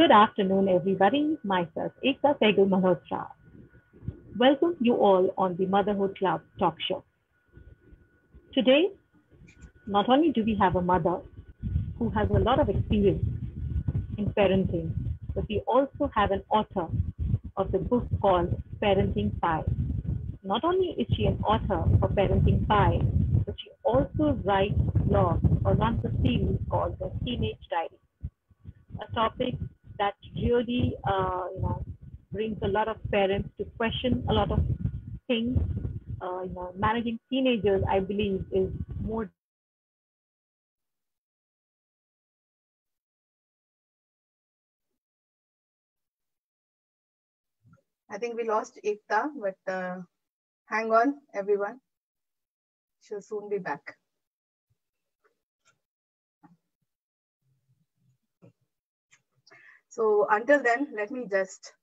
Good afternoon, everybody. Myself, Ekta Sehgal Malhotra. Welcome you all on the Motherhood Club talk show. Today, not only do we have a mother who has a lot of experience in parenting, but we also have an author of the book called Parenting Pie. Not only is she an author of Parenting Pie, but she also writes blogs or runs a series called The Teenage Diary, a topic that really, brings a lot of parents to question a lot of things. Managing teenagers, I believe, is more I think we lost Ekta, but hang on, everyone. She'll soon be back. So until then, let me just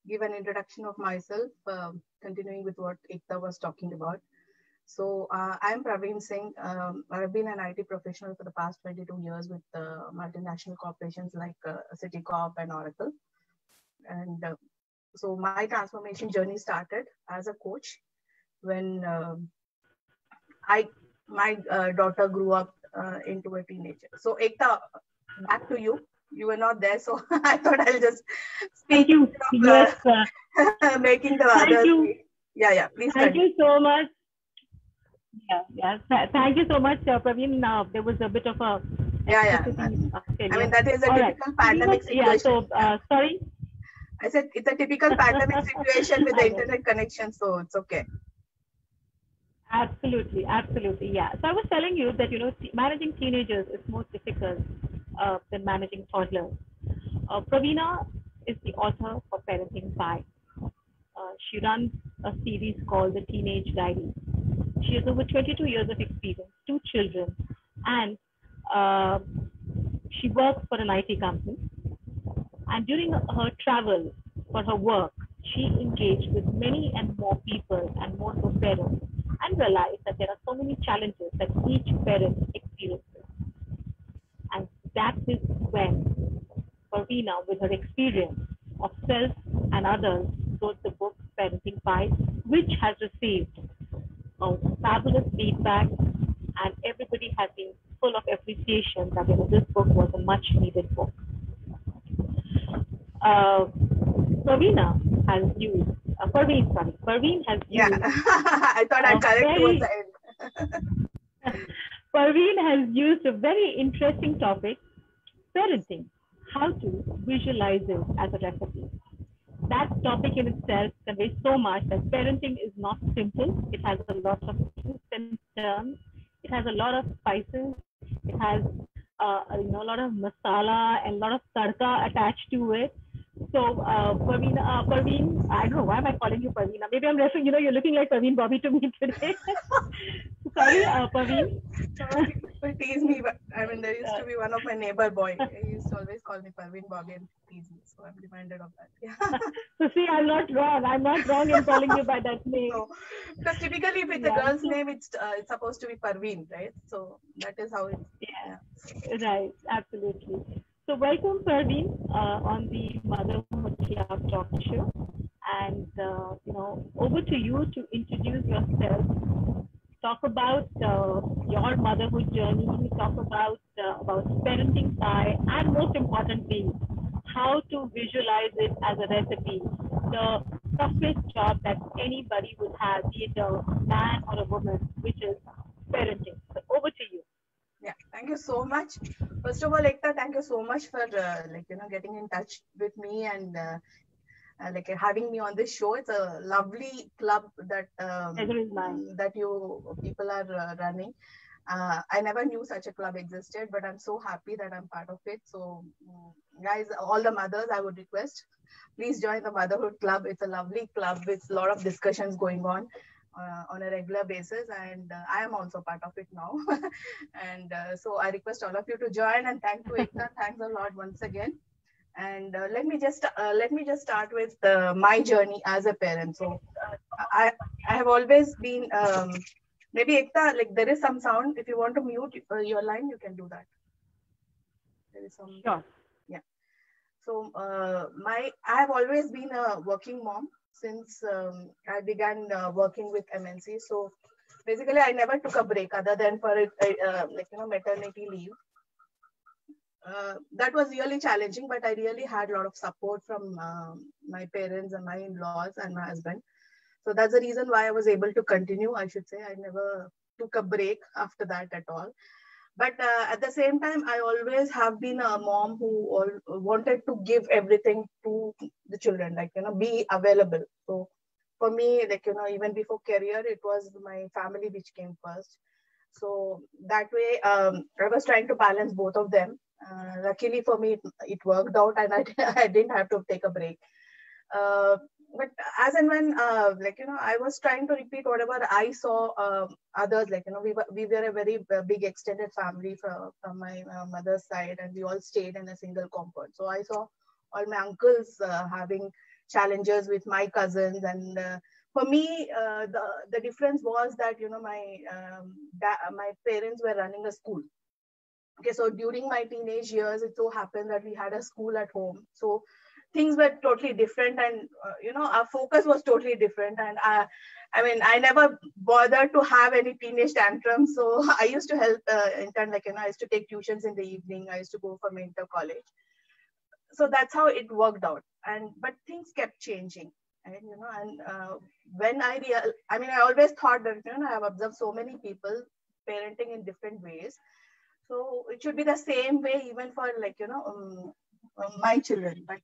give an introduction of myself, continuing with what Ekta was talking about. So I'm Praveen Singh. I've been an IT professional for the past 22 years with multinational corporations like Citicorp and Oracle. And so my transformation journey started as a coach when my daughter grew up into a teenager. So Ekta, back to you. You were not there, so I thought I'll just speak. Thank you. Yes, making the thank others. you. Yeah. Please. Thank you so much. Thank you so much, Praveen. There was a bit of a I mean, that is a typical pandemic situation. Yeah. So sorry. I said it's a typical pandemic situation with the internet connection, so it's okay. Absolutely. Yeah. So I was telling you that managing teenagers is more difficult than managing toddlers. Praveena is the author of Parenting Pie. She runs a series called The Teenage Diary. She has over 22 years of experience, 2 children, and she works for an IT company. And during her travel for her work, she engaged with many and more people and more so parents and realized that there are so many challenges that each parent experiences. And that is when Praveena, with her experience of self and others, wrote the book Parenting Pie, which has received fabulous feedback, and everybody has been full of appreciation that this book was a much needed book. Praveena has used, Parveen has used. Yeah, I thought I'd correct towards the end. Parveen has used a very interesting topic, parenting, how to visualize it as a recipe. That topic in itself conveys so much that parenting is not simple. It has a lot of twists and turns. It has a lot of spices. It has a lot of masala and a lot of tadka attached to it. So Parveen, I don't know, why am I calling you Parveena? Maybe I'm referring, you're looking like Parveen Bobby to me today. Sorry, Parveen. People tease me, but I mean, there used to be one of my neighbor boy. He used to always call me Parveen Bobby and tease me. So I'm reminded of that. Yeah. So see, I'm not wrong. I'm not wrong in calling you by that name. No, because typically if it's a girl's name, it's supposed to be Parveen, right? So that is how it's. Yeah. Right. Absolutely. So welcome, Parveen, on the Motherhood Club talk show. And, over to you to introduce yourself. Talk about your motherhood journey. Talk about Parenting Pie, and most importantly, how to visualize it as a recipe. The toughest job that anybody would have, be it a man or a woman, which is parenting. So over to you. Yeah, thank you so much. First of all, Ekta, thank you so much for getting in touch with me and having me on this show. It's a lovely club that that you people are running. I never knew such a club existed, but I'm so happy that I'm part of it. So, guys, all the mothers, I would request, please join the Motherhood Club. It's a lovely club with a lot of discussions going on a regular basis, and I am also part of it now. And so I request all of you to join, and thank you, Ekta. Thanks a lot once again. And let me just start with my journey as a parent. So I have always been maybe Ekta, there is some sound. If you want to mute your line, you can do that. There is some. Sure. Yeah. So I have always been a working mom since I began working with MNC. So basically, I never took a break other than for maternity leave. That was really challenging, but I really had a lot of support from my parents and my in-laws and my husband. So that's the reason why I was able to continue. I should say I never took a break after that at all. But at the same time, I always have been a mom who wanted to give everything to the children, like, be available. So for me, like, even before career, it was my family which came first. So that way, I was trying to balance both of them. Luckily for me, it worked out, and I didn't have to take a break. But as and when, I was trying to repeat whatever I saw others, we were a very big extended family from my mother's side, and we all stayed in a single compound. So I saw all my uncles having challenges with my cousins, and for me, the difference was that, my parents were running a school. Okay, so during my teenage years, it so happened that we had a school at home. So things were totally different, and our focus was totally different. And I never bothered to have any teenage tantrums. So I used to help intern, I used to take tuitions in the evening. I used to go for my inter college. So that's how it worked out. But things kept changing. And when I always thought that, I have observed so many people parenting in different ways. So it should be the same way even for my children. But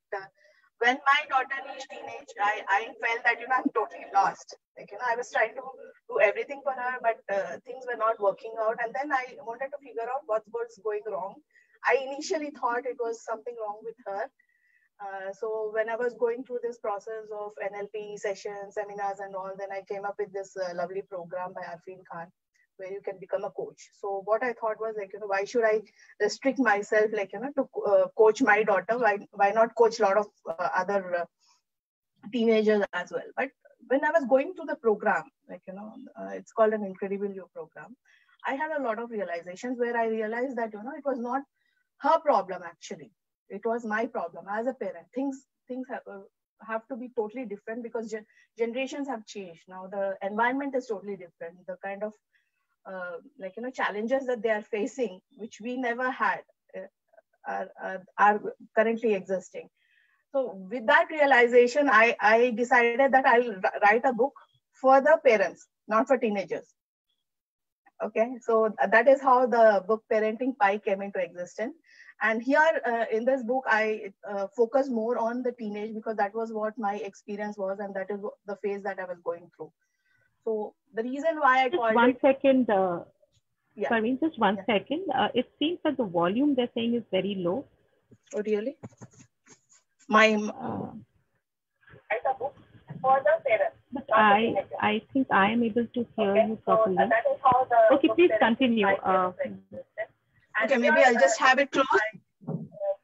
when my daughter reached teenage, I felt that, I'm totally lost. I was trying to do everything for her, but things were not working out. And then I wanted to figure out what was going wrong. I initially thought it was something wrong with her. So when I was going through this process of NLP sessions, seminars and all, then I came up with this lovely program by Arfeen Khan, where you can become a coach. So what I thought was why should I restrict myself, to coach my daughter? Why not coach a lot of other teenagers as well? But when I was going through the program, it's called an Incredible You program, I had a lot of realizations where I realized that, it was not her problem actually. It was my problem as a parent. Things have to be totally different because generations have changed. Now the environment is totally different. The kind of challenges that they are facing, which we never had, are currently existing. So with that realization, I decided that I'll write a book for the parents, not for teenagers. Okay, so that is how the book Parenting Pi came into existence. And here in this book, I focus more on the teenage because that was what my experience was, and that is the phase that I was going through. So the reason why I called it... Sorry, just one second. It seems that the volume they're saying is very low. Oh, really? Write a book for the parents. But I think I am able to hear you properly. So that is how the okay, please continue. Okay, maybe I'll just have it close.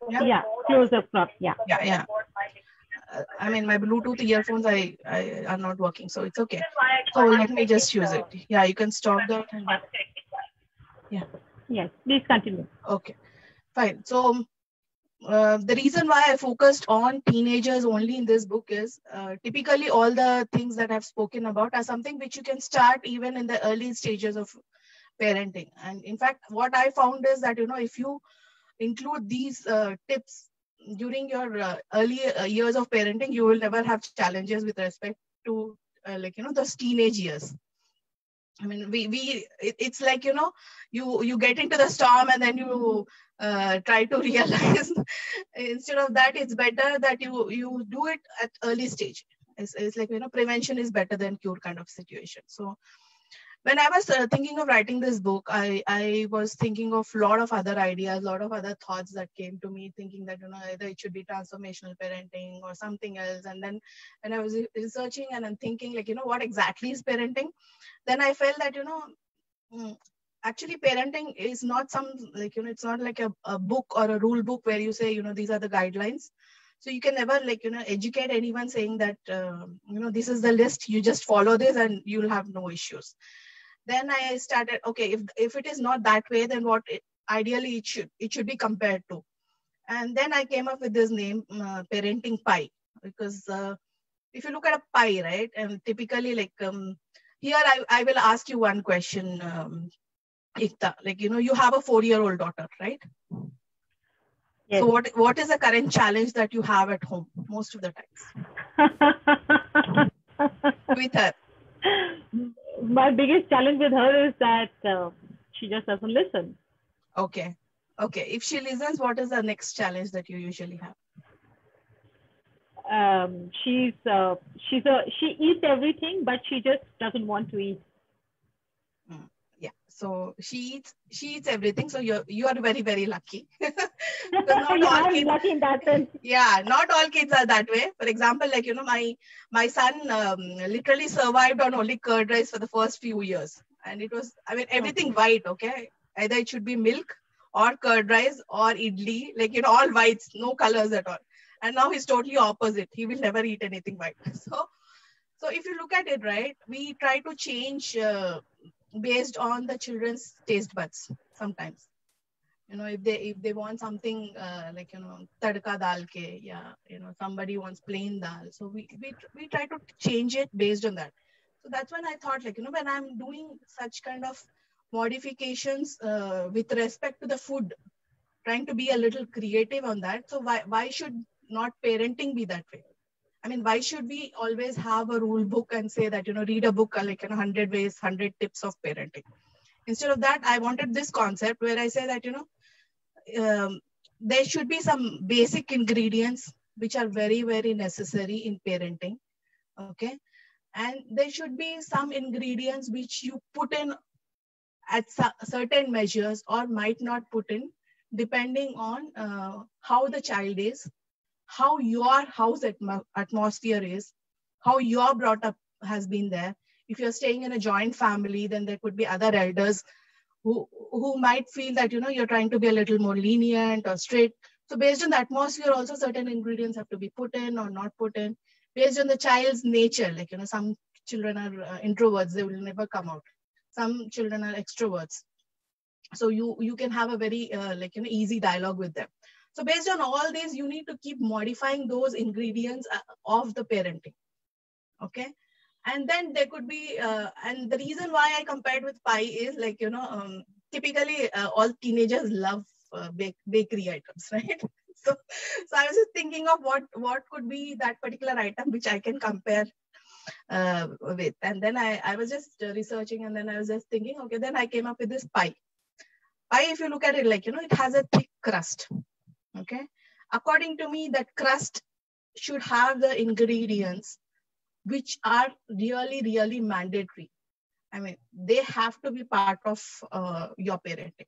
Yeah, close up. Yeah. My Bluetooth earphones are not working, so it's okay. So let me just use it. Yeah, you can stop that. Yeah. Yes, please continue. Okay, fine. So the reason why I focused on teenagers only in this book is typically all the things that I've spoken about are something which you can start even in the early stages of parenting. And in fact, what I found is that, if you include these tips during your early years of parenting, you will never have challenges with respect to those teenage years. It's like, you get into the storm and then you try to realize instead of that, it's better that you do it at early stage. It's like, prevention is better than cure kind of situation. So when I was thinking of writing this book, I was thinking of a lot of other ideas, a lot of other thoughts that came to me, thinking that, either it should be transformational parenting or something else. And then when I was researching and I'm thinking, what exactly is parenting? Then I felt that, actually parenting is not it's not like a book or a rule book where you say, these are the guidelines. So you can never educate anyone saying that, this is the list, you just follow this and you'll have no issues. Then I started, okay, if it is not that way, then what ideally it should be compared to. And then I came up with this name, Parenting Pie, because if you look at a pie, right, and typically like here I will ask you one question, Ekta, like, you have a 4-year-old daughter, right? Yes. So what is the current challenge that you have at home most of the times with her? My biggest challenge with her is that she just doesn't listen. Okay. If she listens, what is the next challenge that you usually have? She eats everything, but she just doesn't want to eat. Yeah. So she eats everything. So you are very, very lucky. I'm lucky in that sense. Yeah, not all kids are that way. For example, like, my son literally survived on only curd rice for the first few years. And it was, everything white, okay? Either it should be milk or curd rice or idli, like, all whites, no colors at all. And now he's totally opposite. He will never eat anything white. So if you look at it, right, we try to change based on the children's taste buds sometimes. If they want something like, tadka dal ke, yeah, somebody wants plain dal. So we try to change it based on that. So that's when I thought, like, when I'm doing such kind of modifications with respect to the food, trying to be a little creative on that. So why should not parenting be that way? Why should we always have a rule book and say that, read a book like 100 ways, 100 tips of parenting? Instead of that, I wanted this concept where I say that, there should be some basic ingredients which are very, very necessary in parenting. Okay. And there should be some ingredients which you put in at certain measures or might not put in, depending on how the child is, how your house atmosphere is, how you're brought up has been there. If you're staying in a joint family, then there could be other elders who might feel that, you're trying to be a little more lenient or strict. So based on the atmosphere, also certain ingredients have to be put in or not put in. Based on the child's nature, like, some children are introverts, they will never come out. Some children are extroverts. So you can have a very easy dialogue with them. So based on all these, you need to keep modifying those ingredients of the parenting. Okay. And then there could be, and the reason why I compared with pie is like, typically all teenagers love bakery items, right? So I was just thinking of what could be that particular item which I can compare with. And then I was just researching, and then I was just thinking, okay, then I came up with this pie. Pie, if you look at it, like, it has a thick crust. Okay. According to me, that crust should have the ingredients which are really, really mandatory. They have to be part of your parenting.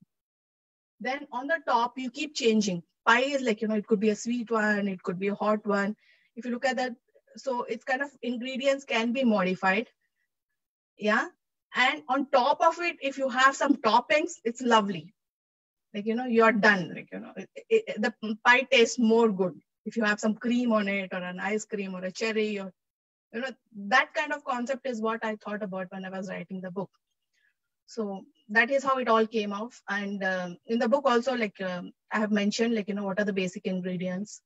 Then on the top, you keep changing. Pie is like, it could be a sweet one, it could be a hot one. If you look at that, so it's kind of ingredients can be modified. Yeah. And on top of it, if you have some toppings, it's lovely. Like, you're done. Like, the pie tastes more good if you have some cream on it, or an ice cream, or a cherry, or, that kind of concept is what I thought about when I was writing the book. So that is how it all came off. And in the book also, like, I have mentioned, like, what are the basic ingredients,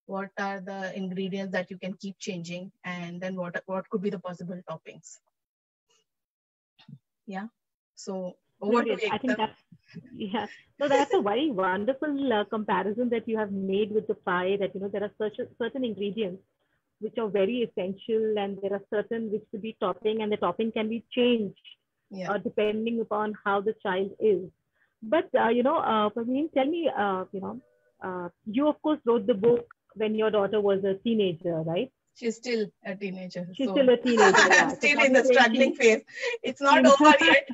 what are the ingredients that you can keep changing, and then what could be the possible toppings. Yeah. So over to I think that's a very wonderful comparison that you have made with the pie, that, there are certain ingredients which are very essential, and there are certain which could be topping, and the topping can be changed depending upon how the child is. But, Parveen, tell me, you of course wrote the book when your daughter was a teenager, right? She's still a teenager. She's still a teenager. I'm still in the struggling phase. It's not over yet.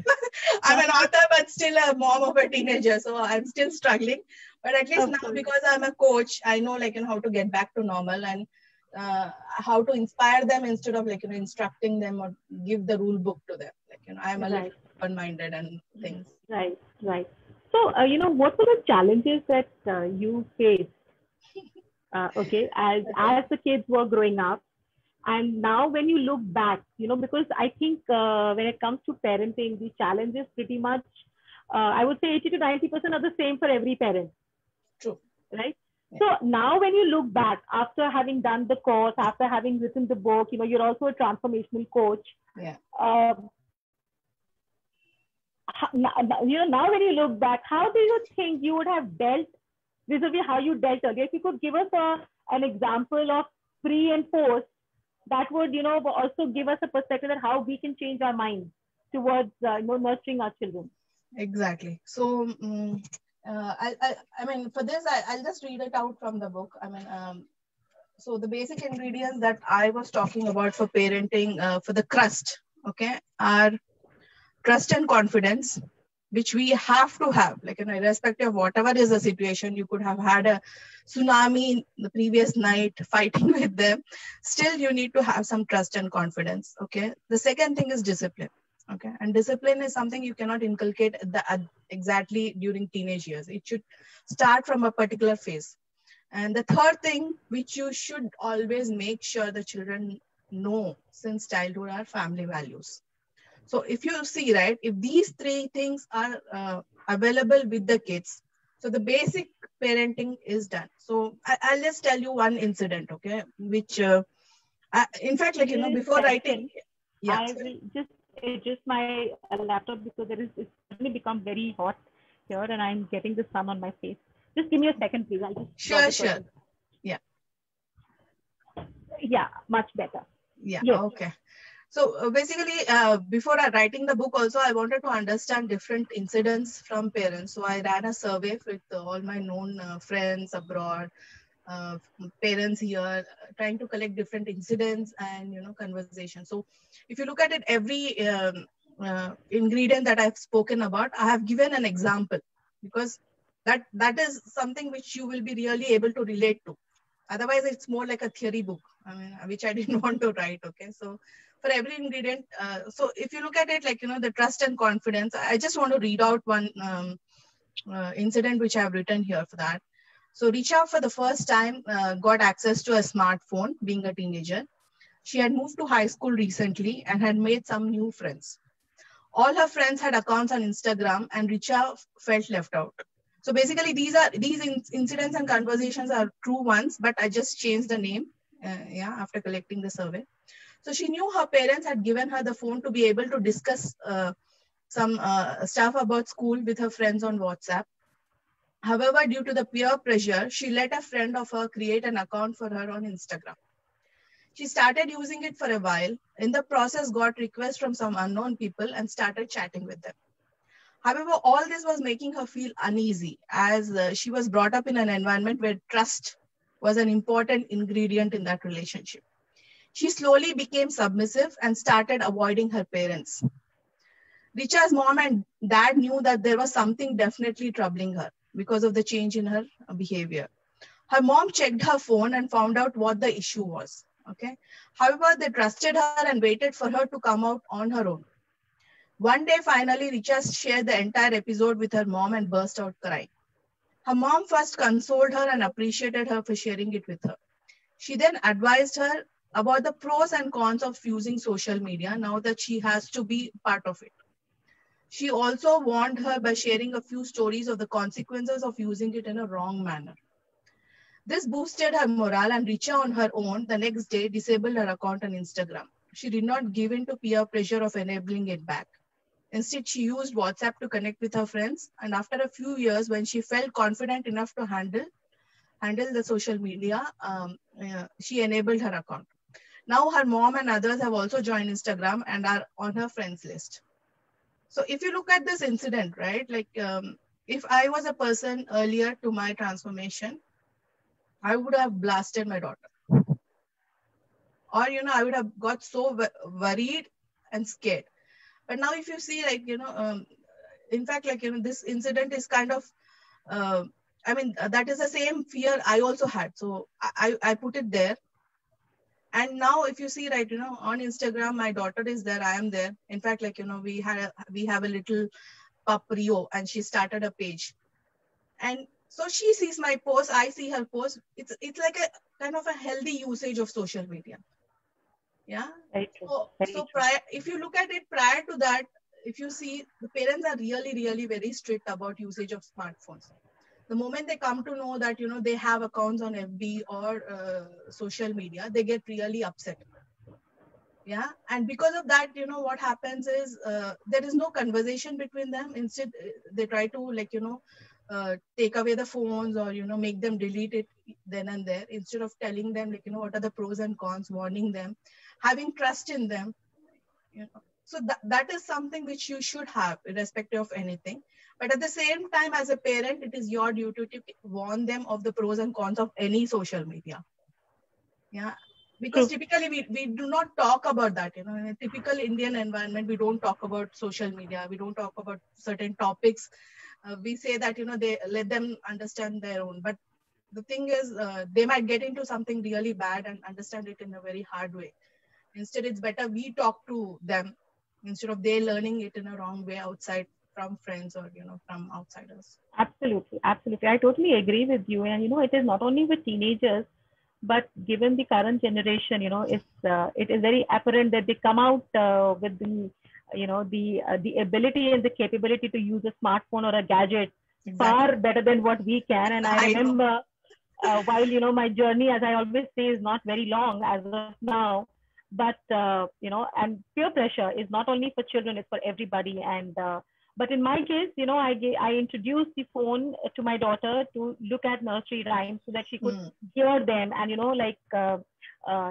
I'm an author, but still a mom of a teenager. So I'm still struggling. But at least now, because I'm a coach, I know, like, how to get back to normal, and how to inspire them instead of, like, instructing them or give the rule book to them. Like, I'm a little open-minded and things. Right. So, what were the challenges that you faced? As the kids were growing up, and now when you look back, because I think when it comes to parenting, the challenges pretty much, I would say 80 to 90% are the same for every parent. True. Right? So now when you look back, after having done the course, after having written the book, you're also a transformational coach. Yeah. Now when you look back, how do you think you would have dealt vis-a-vis how you dealt earlier? If you could give us an example of pre and post, that would, also give us a perspective that how we can change our mind towards, nurturing our children. Exactly. So, I mean, for this, I'll just read it out from the book. I mean, so the basic ingredients that I was talking about for parenting, for the crust, okay, are trust and confidence, which we have to have, like, irrespective of whatever is the situation. You could have had a tsunami the previous night fighting with them. Still, you need to have some trust and confidence, okay? The second thing is discipline, okay? And discipline is something you cannot inculcate exactly during teenage years. It should start from a particular phase. And the third thing, which you should always make sure the children know since childhood, are family values. So if you see, right, if these three things are available with the kids, so the basic parenting is done. So I'll just tell you one incident, okay, which, in fact, like, before writing, yeah. I will just adjust my laptop because it's suddenly become very hot here and I'm getting the sun on my face. Just give me a second, please. I'll just Sure. Yeah. Yeah, much better. Yeah. Yes. Okay. So basically, before writing the book also, I wanted to understand different incidents from parents. So I ran a survey with all my known friends abroad, parents here, trying to collect different incidents and, conversations. So if you look at it, every ingredient that I've spoken about, I have given an example, because that is something which you will be really able to relate to. Otherwise, it's more like a theory book, I mean, which I didn't want to write. Okay, so for every ingredient, so if you look at it, like, the trust and confidence, I just want to read out one incident which I have written here for that. So Richa, for the first time, got access to a smartphone being a teenager. She had moved to high school recently and had made some new friends. All her friends had accounts on Instagram, and Richa felt left out. So basically, these incidents and conversations are true ones, but I just changed the name, after collecting the survey. So she knew her parents had given her the phone to be able to discuss some stuff about school with her friends on WhatsApp. However, due to the peer pressure, she let a friend of her create an account for her on Instagram. She started using it for a while. In the process, got requests from some unknown people and started chatting with them. However, all this was making her feel uneasy, as she was brought up in an environment where trust was an important ingredient in that relationship. She slowly became submissive and started avoiding her parents. Richa's mom and dad knew that there was something definitely troubling her because of the change in her behavior. Her mom checked her phone and found out what the issue was. Okay. However, they trusted her and waited for her to come out on her own. One day, finally, Richa shared the entire episode with her mom and burst out crying. Her mom first consoled her and appreciated her for sharing it with her. She then advised her about the pros and cons of using social media now that she has to be part of it. She also warned her by sharing a few stories of the consequences of using it in a wrong manner. This boosted her morale, and Richa on her own the next day disabled her account on Instagram. She did not give in to peer pressure of enabling it back. Instead, she used WhatsApp to connect with her friends, and after a few years, when she felt confident enough to handle the social media, she enabled her account. Now her mom and others have also joined Instagram and are on her friends list. So if you look at this incident, right, like if I was a person earlier to my transformation, I would have blasted my daughter. Or, I would have got so worried and scared. But now if you see, like, in fact, like, this incident is kind of, that is the same fear I also had. So I put it there. And now if you see, right, on Instagram, my daughter is there, I am there. In fact, like, we have a little pup, Rio, and she started a page. And so she sees my post, I see her post. It's like a kind of a healthy usage of social media. Yeah. So if you look at it prior to that, if you see, the parents are really, really very strict about usage of smartphones. The moment they come to know that, they have accounts on FB or social media, they get really upset. Yeah. And because of that, what happens is there is no conversation between them. Instead, they try to take away the phones or, make them delete it then and there, instead of telling them, what are the pros and cons, warning them, having trust in them. So that is something which you should have, irrespective of anything. But at the same time, as a parent, it is your duty to warn them of the pros and cons of any social media. Yeah. Because typically we do not talk about that. In a typical Indian environment, we don't talk about social media. We don't talk about certain topics. We say that, they let them understand their own. But the thing is, they might get into something really bad and understand it in a very hard way. Instead, it's better we talk to them instead of they learning it in a wrong way outside from friends or, from outsiders. Absolutely. Absolutely. I totally agree with you. And, it is not only with teenagers, but given the current generation, it is very apparent that they come out with the ability and the capability to use a smartphone or a gadget far better than what we can. And I remember while, my journey, as I always say, is not very long as of now, but, and peer pressure is not only for children, it's for everybody. And, but in my case, I introduced the phone to my daughter to look at nursery rhymes so that she could hear them and,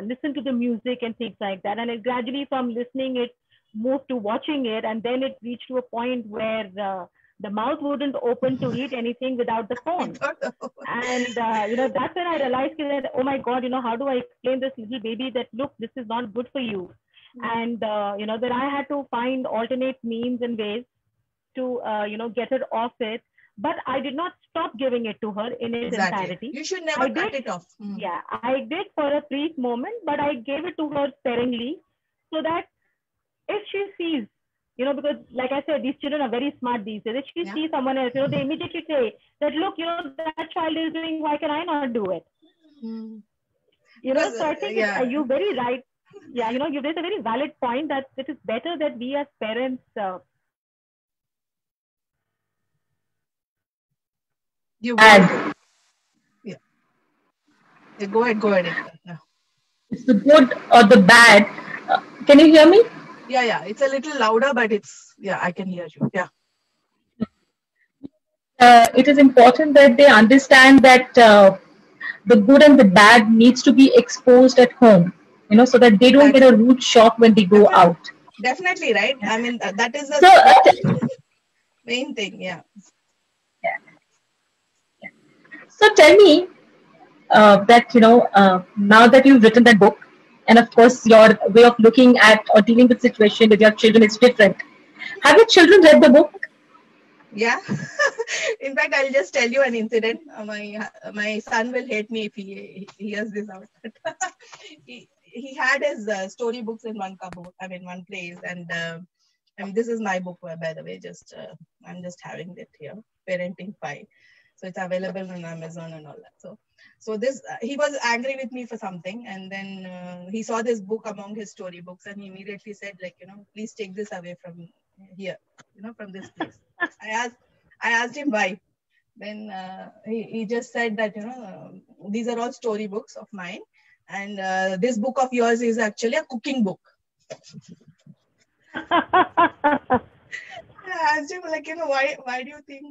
listen to the music and things like that. And it gradually from listening, it moved to watching it. And then it reached to a point where the mouth wouldn't open to eat anything without the phone. And, that's when I realized that, oh my God, how do I explain this little baby that, look, this is not good for you. And, then I had to find alternate means and ways to, get her off it. But I did not stop giving it to her in its entirety. You should never cut it off. Yeah, I did for a brief moment, but I gave it to her sparingly so that if she sees, because like I said, these children are very smart these days. If she sees someone else, they immediately say that, look, that child is doing, why can I not do it? So I think you're very right. Yeah, you raised a very valid point that it is better that we as parents Go ahead. It's the good or the bad. Can you hear me? Yeah. It's a little louder, but I can hear you. Yeah. It is important that they understand that the good and the bad needs to be exposed at home, so that they don't get a rude shock when they go out. Definitely, right? I mean, that is the main thing. Yeah. So tell me that, now that you've written that book, and of course your way of looking at or dealing with situation with your children is different. Have your children read the book? Yeah. In fact, I'll just tell you an incident. My son will hate me if he hears this out. he had his storybooks in one place. And this is my book, by the way. I'm just having it here, Parenting 5. So it's available on Amazon and all that. So this, he was angry with me for something. And then he saw this book among his storybooks and he immediately said, please take this away from here, from this place. I asked him why. Then he just said that, these are all storybooks of mine. And this book of yours is actually a cooking book. I asked him, why do you think?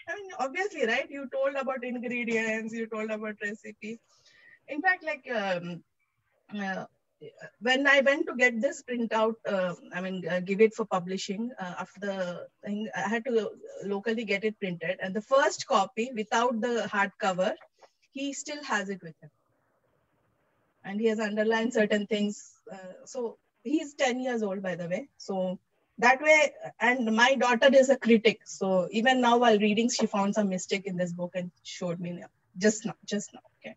I mean, obviously, right? You told about ingredients, you told about recipes. In fact, when I went to get this printout, give it for publishing, after the thing, I had to locally get it printed. And the first copy, without the hardcover, he still has it with him. And he has underlined certain things. So he's 10 years old, by the way. So that way, and my daughter is a critic. So even now while reading, she found some mistake in this book and showed me just now. Okay.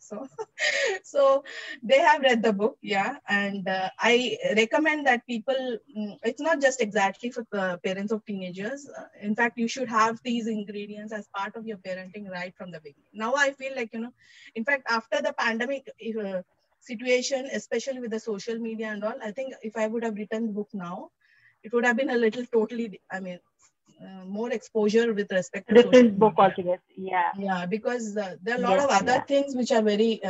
So they have read the book. Yeah. And I recommend that people, it's not just exactly for parents of teenagers. In fact, you should have these ingredients as part of your parenting right from the beginning. Now I feel in fact, after the pandemic situation, especially with the social media and all, I think if I would have written the book now, it would have been a little totally, more exposure with respect to social Different book media. altogether. Yeah. Yeah, because there are a lot Yes, of other yeah. things which are very,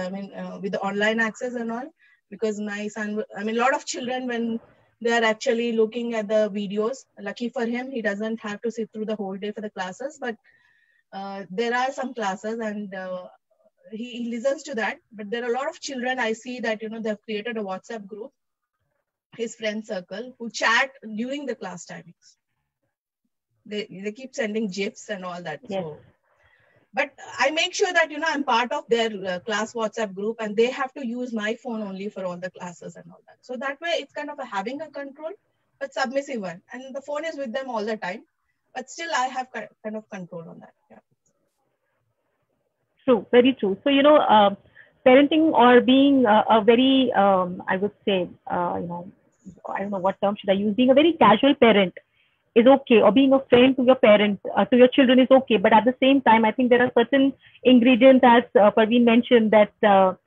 with the online access and all. Because my son, a lot of children, when they are actually looking at the videos, lucky for him, he doesn't have to sit through the whole day for the classes. But there are some classes, and he listens to that. But there are a lot of children I see that, they've created a WhatsApp group, his friend circle, who chat during the class timings. They keep sending GIFs and all that. Yes. So, but I make sure that, I'm part of their class WhatsApp group, and they have to use my phone only for all the classes and all that. So that way it's kind of having a control, but submissive one. And the phone is with them all the time, but still I have kind of control on that. Yeah. True, very true. So, parenting or being a very, I would say, I don't know what term should I use, being a very casual parent is okay, or being a friend to your parents, to your children is okay. But at the same time, I think there are certain ingredients, as Parveen mentioned, that, are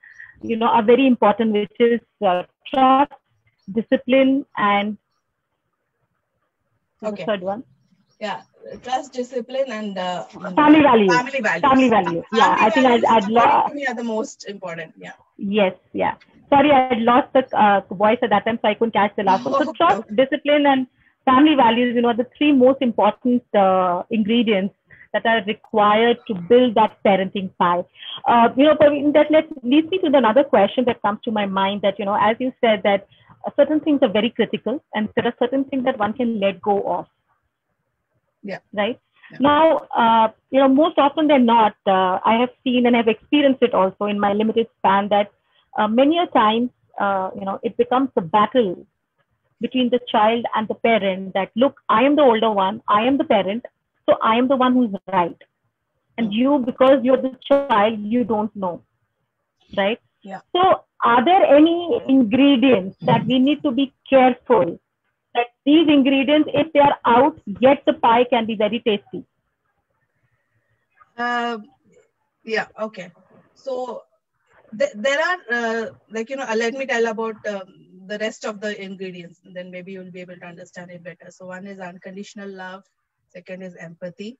very important, which is trust, discipline, and Okay. the third one. Yeah, trust, discipline, and family values. Family values. Family values. Yeah, I think I'd according to me are the most important. Yeah. Yes, yeah. Sorry, I had lost the voice at that time, so I couldn't catch the last one. So trust, discipline, and family values, are the three most important ingredients that are required to build that parenting pie. That leads me to another question that comes to my mind, that, as you said, that certain things are very critical, and there are certain things that one can let go of. Yeah. Right. Yeah. Now, most often than not, I have seen and have experienced it also in my limited span that many a times, it becomes a battle between the child and the parent that, look, I am the older one, I am the parent, so I am the one who's right. And you, because you're the child, you don't know. Right? Yeah. So are there any ingredients that we need to be careful that these ingredients, if they are out, yet the pie can be very tasty? Yeah, okay. So there are, let me tell about the rest of the ingredients, and then maybe you'll be able to understand it better. So one is unconditional love. Second is empathy,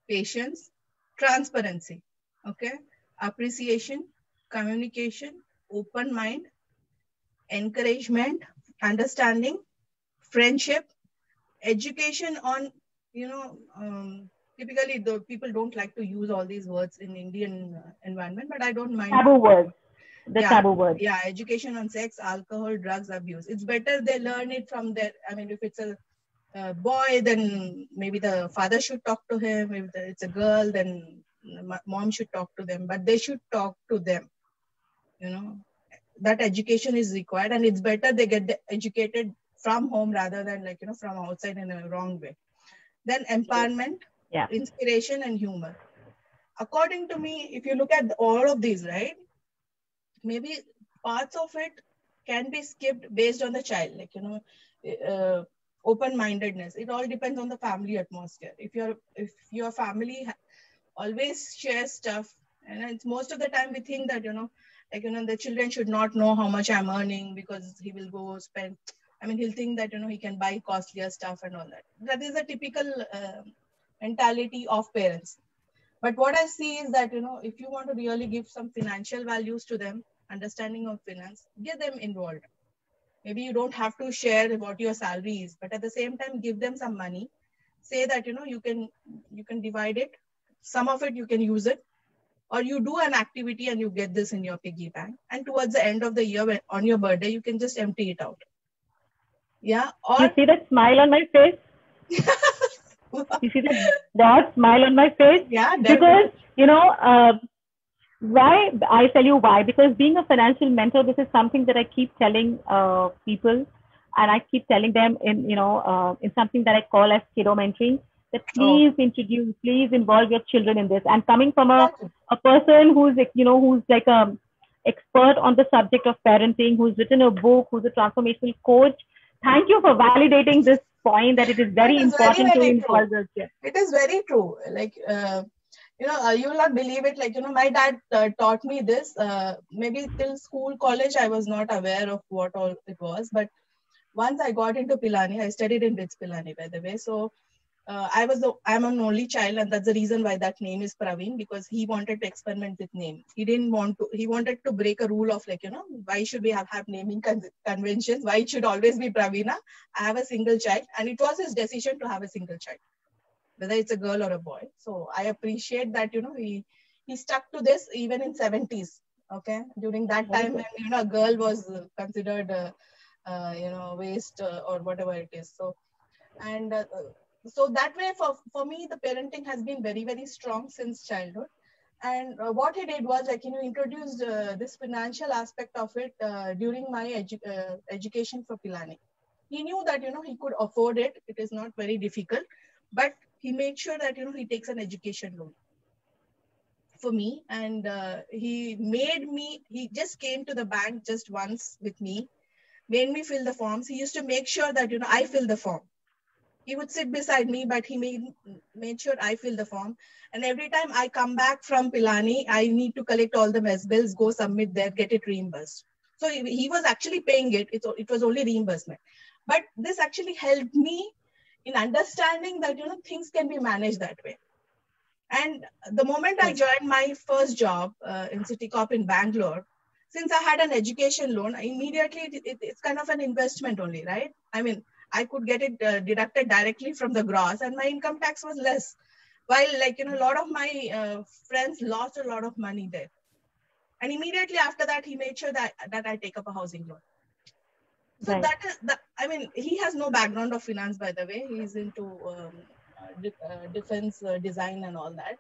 patience, transparency, okay, appreciation, communication, open mind, encouragement, understanding, friendship, education on, typically the people don't like to use all these words in Indian environment, but I don't mind. Taboo words. Taboo words. Yeah, education on sex, alcohol, drugs, abuse. It's better they learn it from their, if it's a boy, then maybe the father should talk to him. If it's a girl, then mom should talk to them, but they should talk to them. That education is required, and it's better they get educated from home rather than from outside in a wrong way. Then empowerment, inspiration, and humor. According to me, if you look at all of these, right, maybe parts of it can be skipped based on the child, open-mindedness. It all depends on the family atmosphere. If your family always shares stuff, and it's most of the time we think that the children should not know how much I'm earning, because he will go spend. He'll think that he can buy costlier stuff and all that. That is a typical mentality of parents. But what I see is that if you want to really give some financial values to them, understanding of finance, get them involved. Maybe you don't have to share what your salary is, but at the same time, give them some money. Say that, you can divide it. Some of it you can use it, or you do an activity and you get this in your piggy bank. And towards the end of the year, on your birthday, you can just empty it out. Yeah. Or you see that smile on my face? You see that smile on my face? Yeah, definitely. Because, why? I tell you why. Because being a financial mentor, this is something that I keep telling people, and I keep telling them in something that I call as kiddo mentoring, that please please involve your children in this. And coming from a person who's like a expert on the subject of parenting, who's written a book, who's a transformational coach, thank you for validating this point that it is very important to involve your children. It is very true. You will not believe it. My dad taught me this. Maybe till school, college, I was not aware of what all it was. But once I got into Pilani, I studied in BITS Pilani, by the way. So I'm an only child, and that's the reason why that name is Praveen, because he wanted to experiment with name. He wanted to break a rule of why should we have naming conventions? Why it should always be Praveena? I have a single child, and it was his decision to have a single child, whether it's a girl or a boy. So I appreciate that, he stuck to this even in 70s. Okay. During that time when, a girl was considered, waste or whatever it is. So, and so that way for me, the parenting has been very, very strong since childhood. And what he did was introduced this financial aspect of it during my education for Pilani. He knew that, he could afford it. It is not very difficult, but he made sure that, he takes an education loan for me. And he just came to the bank just once with me, made me fill the forms. He used to make sure that, I fill the form. He would sit beside me, but he made sure I fill the form. And every time I come back from Pilani, I need to collect all the mess bills, go submit there, get it reimbursed. So he was actually paying it. It was only reimbursement. But this actually helped me in understanding that, things can be managed that way. And the moment I joined my first job in City Corp in Bangalore, since I had an education loan, immediately it's kind of an investment only, right? I mean, I could get it deducted directly from the gross, and my income tax was less. While a lot of my friends lost a lot of money there. And immediately after that, he made sure that I take up a housing loan. So that is he has no background of finance, by the way. He's into defense design and all that.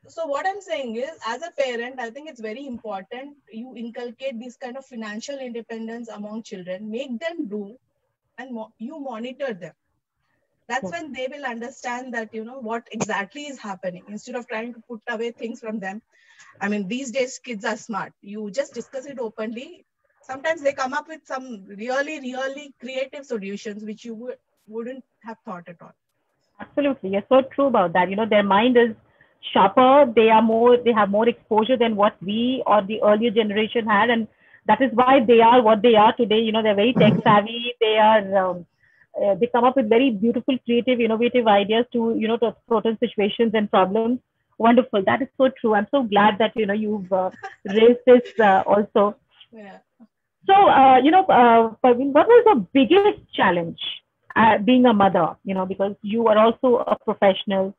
So what I'm saying is, as a parent, I think it's very important you inculcate this kind of financial independence among children, make them do, and you monitor them. That's when they will understand that, what exactly is happening, instead of trying to put away things from them. I mean, these days, kids are smart. You just discuss it openly. Sometimes they come up with some really, really creative solutions, which you wouldn't have thought at all. Absolutely. You're so true about that. Their mind is sharper. They have more exposure than what we or the earlier generation had. And that is why they are what they are today. They're very tech savvy. They come up with very beautiful, creative, innovative ideas to, to certain situations and problems. Wonderful. That is so true. I'm so glad that, you've raised this also. Yeah. So, Parveen, what was the biggest challenge being a mother, because you are also a professional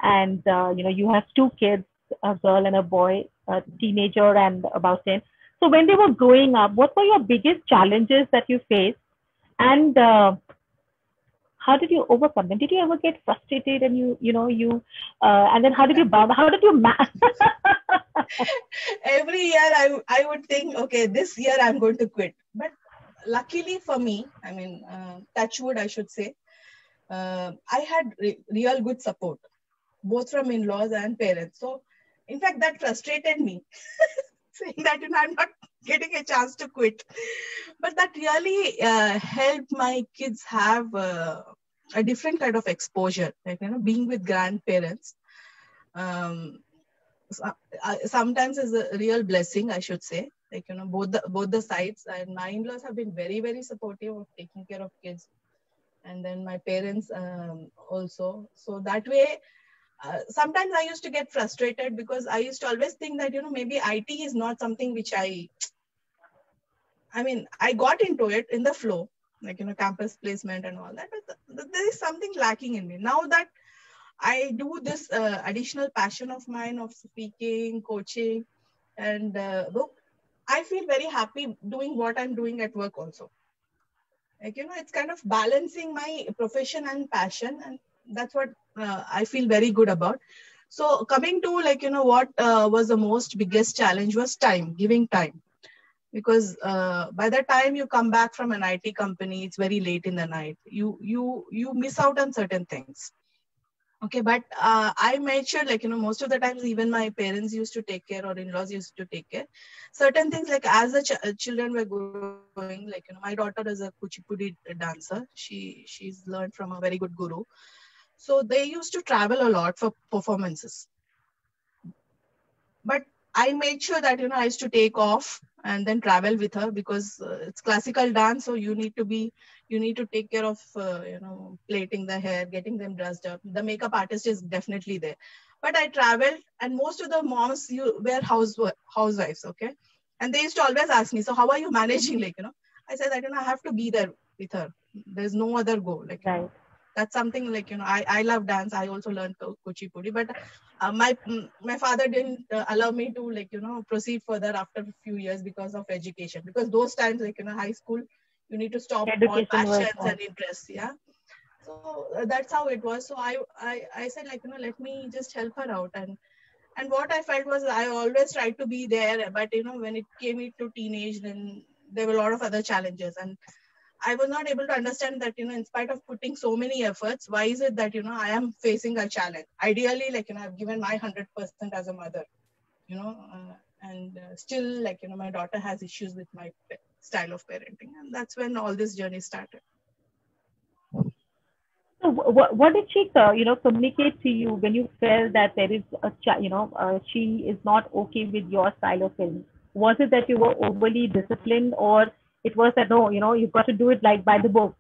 and, you have two kids, a girl and a boy, a teenager and about 10. So when they were growing up, what were your biggest challenges that you faced? And how did you overcome them? Did you ever get frustrated and and then how did you Every year I would think, okay, this year I'm going to quit. But luckily for me, touch wood, I should say, I had real good support, both from in-laws and parents. So in fact, that frustrated me, saying that I'm not getting a chance to quit. But that really helped my kids have a different kind of exposure, being with grandparents. Sometimes is a real blessing, I should say. Both the sides. And my in-laws have been very, very supportive of taking care of kids. And then my parents also. So that way, sometimes I used to get frustrated because I used to always think that, maybe IT is not something which I got into it in the flow, campus placement and all that. But there is something lacking in me. Now that I do this additional passion of mine of speaking, coaching, and I feel very happy doing what I'm doing at work also. It's kind of balancing my profession and passion, and that's what I feel very good about. So coming to what was the most biggest challenge was giving time. Because by the time you come back from an IT company, it's very late in the night. You miss out on certain things. Okay, but I made sure, most of the times, even my parents used to take care or in-laws used to take care. Certain things, as the children were growing, my daughter is a Kuchipudi dancer. She's learned from a very good guru. So they used to travel a lot for performances. But I made sure that, I used to take off and then travel with her, because it's classical dance, so you need to take care of plaiting the hair, getting them dressed up. The makeup artist is definitely there. But I traveled, and most of the moms were housewives, okay, and they used to always ask me, so how are you managing, I said that I have to be there with her. There's no other go, Right. That's something I love dance. I also learned kuchipudi, but my father didn't allow me to proceed further after a few years because of education. Because those times, high school, you need to stop all Education was passions and interests. Yeah. So that's how it was. So I said let me just help her out. And what I felt was I always tried to be there, but when it came into teenage, then there were a lot of other challenges, and I was not able to understand that, in spite of putting so many efforts, why is it that, I am facing a challenge? Ideally, I've given my 100% as a mother, and still, my daughter has issues with my style of parenting. And that's when all this journey started. So what did she, communicate to you when you felt that there is she is not okay with your style of film? Was it that you were overly disciplined, or it was that, no, you've got to do it like by the book?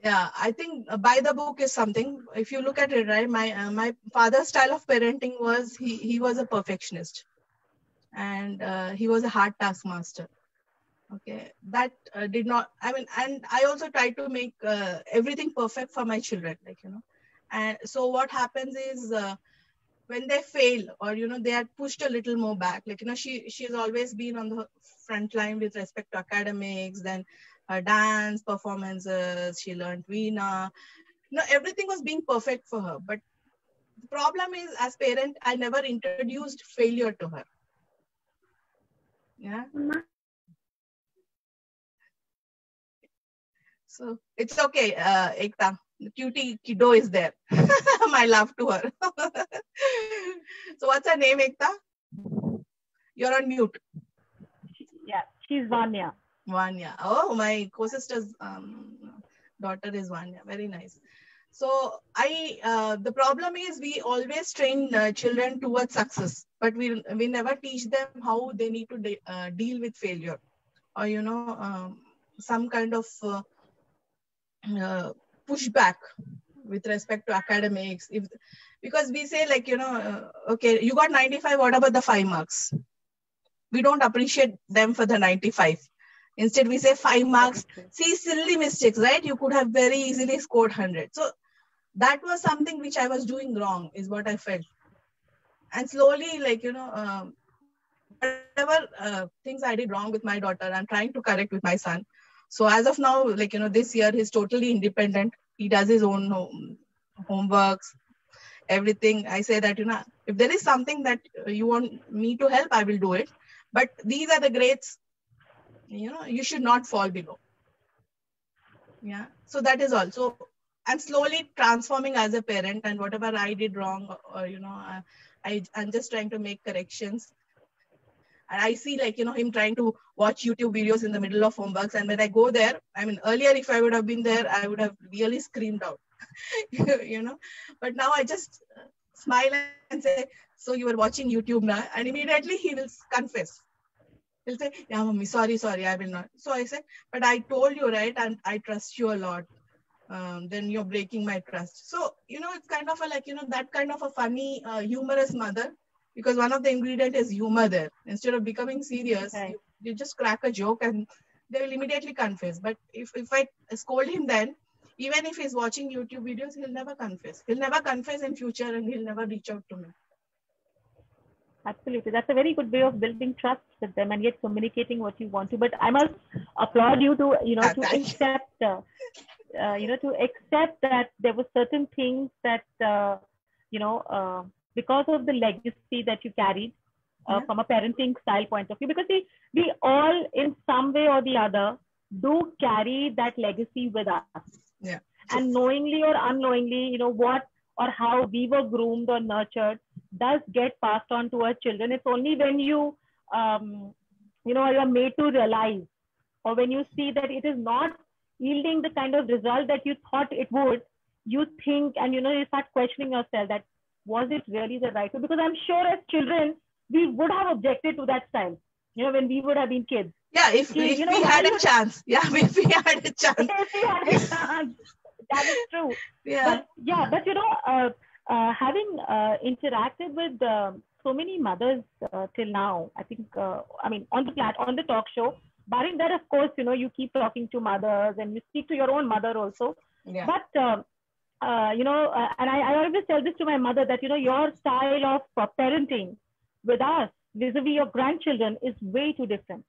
Yeah, I think by the book is something. If you look at it, right, my father's style of parenting was he was a perfectionist, and he was a hard taskmaster. Okay, that did not. And I also tried to make everything perfect for my children, And so what happens is when they fail, or they are pushed a little more back, she's always been on the front line with respect to academics, then dance performances. She learned Veena. Everything was being perfect for her. But the problem is, as parent, I never introduced failure to her. Yeah. So it's okay, Ekta. The cutie kiddo is there. My love to her. So what's her name, Ekta? You're on mute. Yeah, she's Vanya. Vanya. Oh, my co-sister's daughter is Vanya. Very nice. So the problem is we always train children towards success, but we never teach them how they need to deal with failure, or some kind of pushback with respect to academics. Because we say okay, you got 95, what about the 5 marks? We don't appreciate them for the 95. Instead, we say 5 marks. See, silly mistakes, right? You could have very easily scored 100. So that was something which I was doing wrong, is what I felt. And slowly, whatever things I did wrong with my daughter, I'm trying to correct with my son. So as of now, this year, he's totally independent. He does his own homeworks, everything. I say that, if there is something that you want me to help, I will do it. But these are the grades, you should not fall below. Yeah. So that is also, I'm slowly transforming as a parent, and whatever I did wrong, or, I'm just trying to make corrections. And I see him trying to watch YouTube videos in the middle of homeworks. And when I go there, earlier, if I would have been there, I would have really screamed out, but now I just smile and say, so you were watching YouTube now? And immediately he will confess. He'll say, yeah, mommy, sorry, I will not. So I said, but I told you, right? And I trust you a lot. Then you're breaking my trust. So, it's kind of that kind of a funny, humorous mother. Because one of the ingredients is humor there. Instead of becoming serious, Right. you just crack a joke and they will immediately confess. But if I scold him then, even if he's watching YouTube videos, he'll never confess. He'll never confess in future, and he'll never reach out to me. Absolutely. That's a very good way of building trust with them and yet communicating what you want to. But I must applaud you to, accept, to accept that there were certain things that, because of the legacy that you carried from a parenting style point of view, because we all in some way or the other do carry that legacy with us. Yeah. And knowingly or unknowingly, what or how we were groomed or nurtured does get passed on to our children. It's only when you, you're made to realize, or when you see that it is not yielding the kind of result that you thought it would, you think, and, you start questioning yourself that, was it really the right way? Because I'm sure as children, we would have objected to that style. when we would have been kids. Yeah, if we had a chance. Yeah, if we had a chance. If we had a chance. That is true. Yeah. But having interacted with so many mothers till now, I think, on the talk show, barring that, of course, you keep talking to mothers and you speak to your own mother also. Yeah. But, and I always tell this to my mother that, your style of parenting with us vis-a-vis your grandchildren is way too different.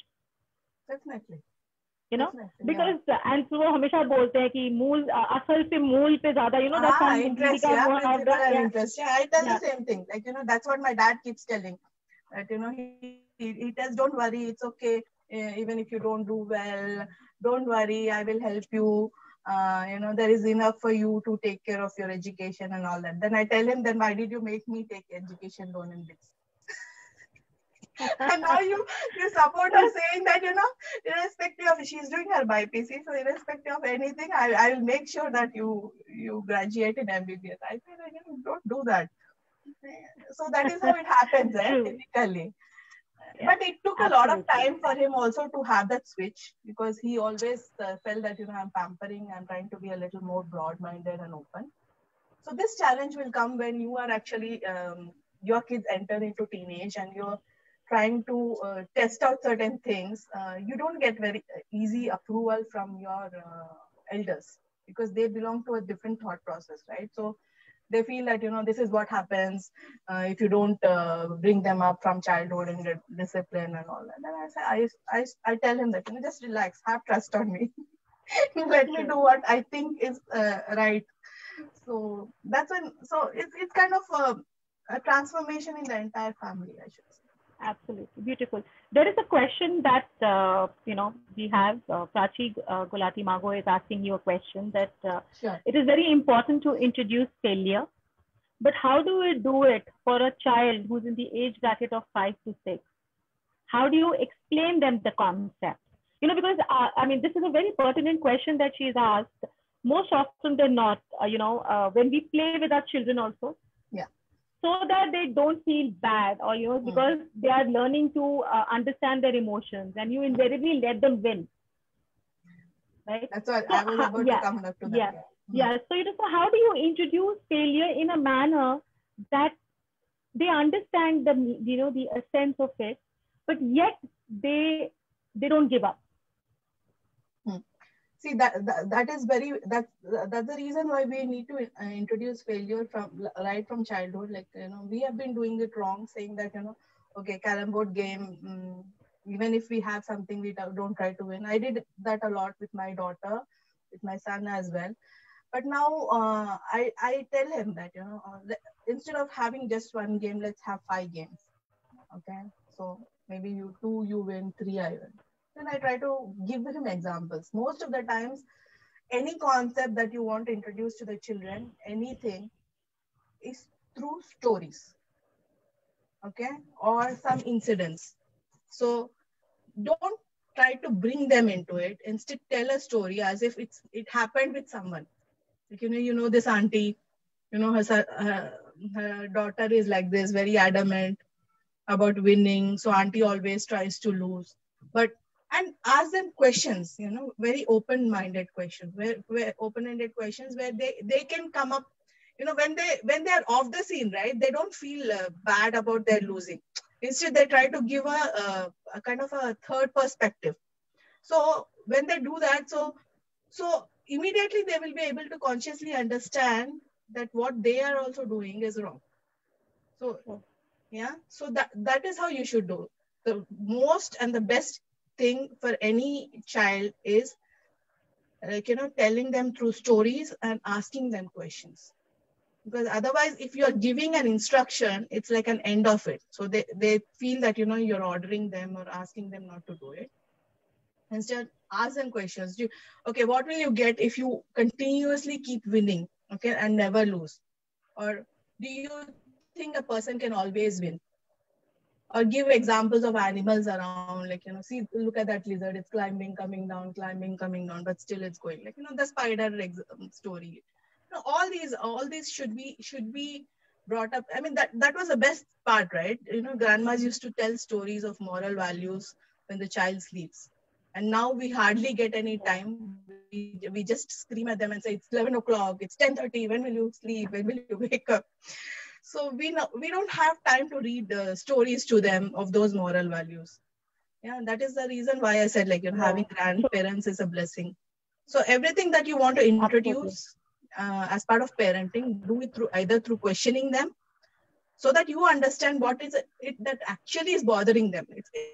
Definitely. Because and वो हमेशा बोलते हैं कि मूल असल पे मूल पे ज़्यादा interest. Yeah, I tell the same thing. Like that's what my dad keeps telling. That he tells, don't worry, it's okay. Even if you don't do well, don't worry, I will help you. There is enough for you to take care of your education and all that. Then I tell him, then why did you make me take education loan in this? And now you support her saying that, irrespective of, she's doing her BPC, so irrespective of anything, I'll make sure that you graduate in MBBS. I said, don't do that. So that is how it happens, typically. Yeah, but it took a lot of time for him also to have that switch, because he always felt that, I'm pampering, I'm trying to be a little more broad-minded and open. So this challenge will come when you are actually, your kids enter into teenage and you're trying to test out certain things. You don't get very easy approval from your elders, because they belong to a different thought process, right? So they feel that, this is what happens if you don't bring them up from childhood and get discipline and all that. And I tell him that, just relax, have trust on me. Let me do what I think is right. So that's when, so it's kind of a transformation in the entire family, I should say. Absolutely. Beautiful. There is a question that, we have, Prachi Gulati Mago is asking you a question that sure. It is very important to introduce failure, but how do we do it for a child who's in the age bracket of 5 to 6? How do you explain them the concept? Because, this is a very pertinent question that she's asked. Most often than not, when we play with our children also, so that they don't feel bad, or because they are learning to understand their emotions, and you invariably let them win, right? That's what I was about to come up to that. So how do you introduce failure in a manner that they understand the essence of it, but yet they don't give up? See, that is that's the reason why we need to introduce failure right from childhood. Like, we have been doing it wrong, saying that, okay, carrom board game, even if we have something, we don't try to win. I did that a lot with my daughter, with my son as well. But now I tell him that, instead of having just one game, let's have 5 games. Okay, so maybe you win, 3 I win. Then I try to give him examples. Most of the times, any concept that you want to introduce to the children, anything, is through stories, okay, or some incidents. So don't try to bring them into it. Instead, tell a story as if it happened with someone. Like, this auntie, her daughter is like this, very adamant about winning. So auntie always tries to lose. And ask them questions, very open-minded questions, where open-ended questions where they can come up, when they are off the scene, right? They don't feel bad about their losing. Instead, they try to give a kind of a third perspective. So when they do that, so immediately they will be able to consciously understand that what they are also doing is wrong. So so that is how you should do. The most and the best thing for any child is, telling them through stories and asking them questions. Because otherwise, if you're giving an instruction, it's like an end of it. So they feel that, you're ordering them or asking them not to do it. Instead, ask them questions. Okay, what will you get if you continuously keep winning, okay, and never lose? Or do you think a person can always win? Or give examples of animals around, like, see, look at that lizard, it's climbing, coming down, but still it's going. Like, the spider story. All these should be brought up. I mean, that was the best part, right? You know, grandmas used to tell stories of moral values when the child sleeps. And now we hardly get any time. We just scream at them and say, it's 11 o'clock, it's 10:30, when will you sleep? When will you wake up? So we don't have time to read stories to them of those moral values. Yeah, that is the reason why I said, like, you know, having grandparents is a blessing. So everything that you want to introduce as part of parenting, do it through either through questioning them, so that you understand what is it that actually is bothering them.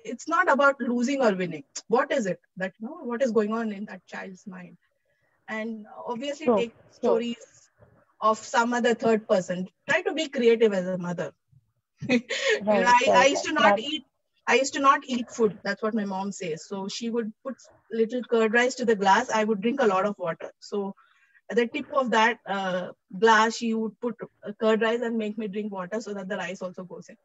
It's not about losing or winning. What is it that, you know, what is going on in that child's mind? And obviously take stories of some other third person. Try to be creative as a mother. I used to not eat. I used to not eat food. That's what my mom says. So she would put little curd rice to the glass. I would drink a lot of water. So at the tip of that glass, she would put curd rice and make me drink water so that the rice also goes in.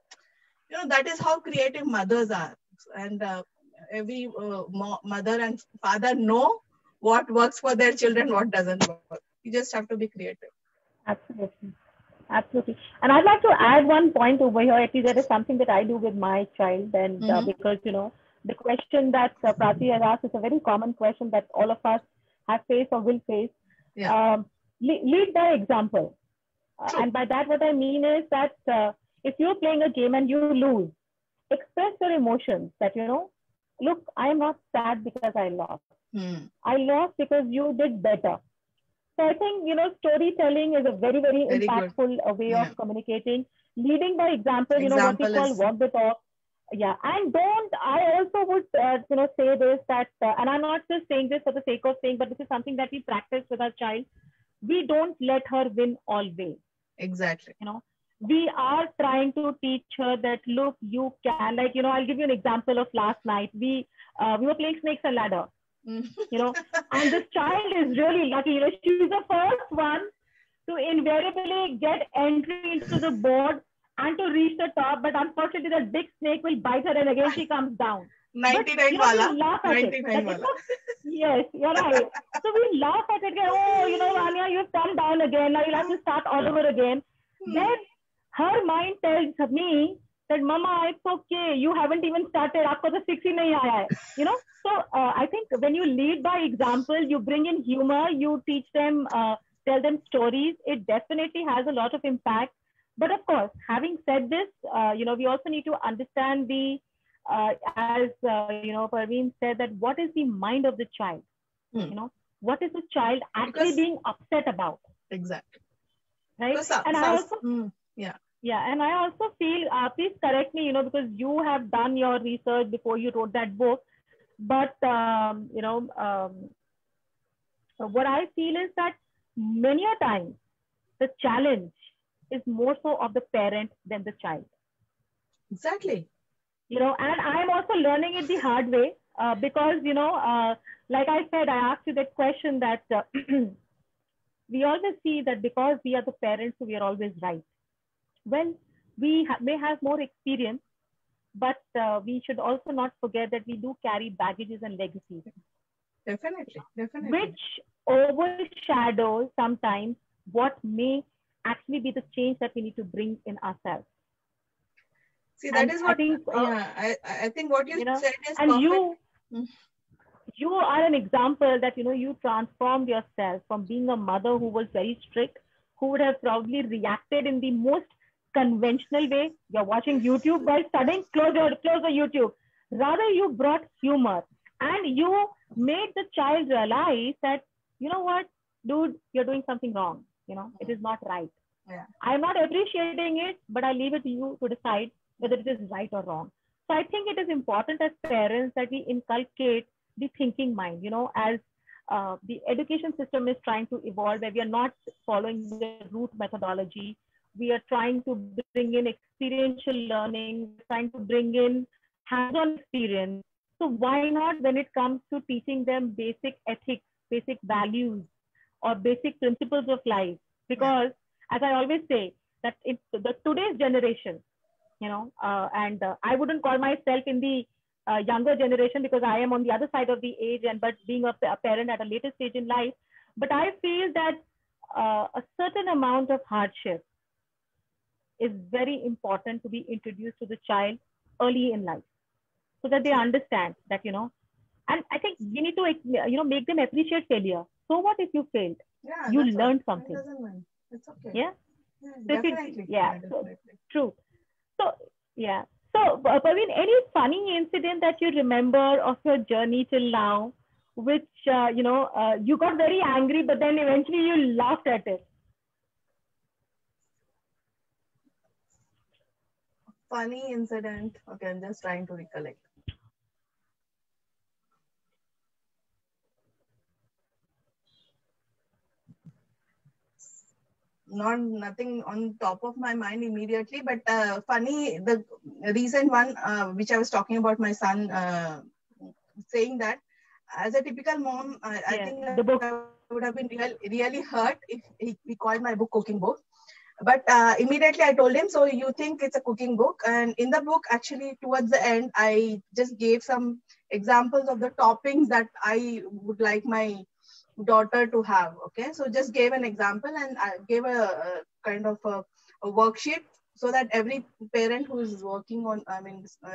You know, that is how creative mothers are. And every mother and father know what works for their children, what doesn't work. You just have to be creative. Absolutely. Absolutely. And I'd like to add one point over here. Actually, there is something that I do with my child. And because, you know, the question that Prati has asked is a very common question that all of us have faced or will face. Yeah. Lead by example. And by that, what I mean is that if you're playing a game and you lose, express your emotions that, you know, look, I am not sad because I lost. I lost because you did better. So I think, you know, storytelling is a very, very impactful way of communicating. Leading by example, you know, what we call walk the talk. Yeah. And I also would, you know, say this, that, and I'm not just saying this for the sake of saying, but this is something that we practice with our child. We don't let her win always. Exactly. You know, we are trying to teach her that, look, you can, like, you know, I'll give you an example of last night. We were playing snakes and ladder. You know, and this child is really lucky. You know, she's the first one to invariably get entry into the board and to reach the top. But unfortunately, the big snake will bite her and again she comes down. 99 wala. 99 wala. Yes, you're right. So we laugh at it. Oh, you know, Anya, you've come down again. Now you'll have to start all over again. Then her mind tells me that, Mama, it's okay. You haven't even started. Aapko to 6 hi nahi aaya hai. You know? So I think when you lead by example, you bring in humor, you teach them, tell them stories, it definitely has a lot of impact. But of course, having said this, you know, we also need to understand the, as you know, Parveen said, that what is the mind of the child? You know, what is the child actually being upset about? Exactly. Right? And I also, yeah, and I also feel, please correct me, you know, because you have done your research before you wrote that book. But, you know, what I feel is that many a times the challenge is more so of the parent than the child. Exactly. You know, and I'm also learning it the hard way because, you know, like I said, I asked you that question that we always see that because we are the parents, so we are always right. Well, we may have more experience, but we should also not forget that we do carry baggages and legacies. Definitely. Which overshadow sometimes what may actually be the change that we need to bring in ourselves. See, that is what I think. I think what you said is and perfect. You are an example that, you know, you transformed yourself from being a mother who was very strict, who would have probably reacted in the most conventional way. You're watching YouTube while studying, close the YouTube. Rather, you brought humor and you made the child realize that, you know what, dude, you're doing something wrong. You know, it is not right. Yeah. I'm not appreciating it, but I leave it to you to decide whether it is right or wrong. So I think it is important as parents that we inculcate the thinking mind, you know, as the education system is trying to evolve, where we are not following the root methodology. We are trying to bring in experiential learning, trying to bring in hands-on experience. So why not, when it comes to teaching them basic ethics, basic values, or basic principles of life? Because as I always say, that it's the today's generation, you know, and I wouldn't call myself in the younger generation because I am on the other side of the age, and but being a parent at a later stage in life. But I feel that a certain amount of hardship is very important to be introduced to the child early in life, so that they understand that, and I think we need to, make them appreciate failure. So what if you failed? Yeah, You that's learned all. something. It doesn't mind. It's okay. Yeah. Yeah, So definitely. yeah. Yeah, So, definitely. true. So yeah. So Praveen, any funny incident that you remember of your journey till now, which you got very angry, but then eventually you laughed at it? Funny incident. Okay, I'm just trying to recollect. Nothing on top of my mind immediately, but funny, the recent one which I was talking about, my son saying that as a typical mom, I Yeah, think the I book. would have been really hurt if he called my book cooking book. But immediately I told him, so you think it's a cooking book? And in the book, actually, towards the end, I just gave some examples of the toppings that I would like my daughter to have. Okay, so just gave an example, and I gave a kind of a worksheet so that every parent who is working on,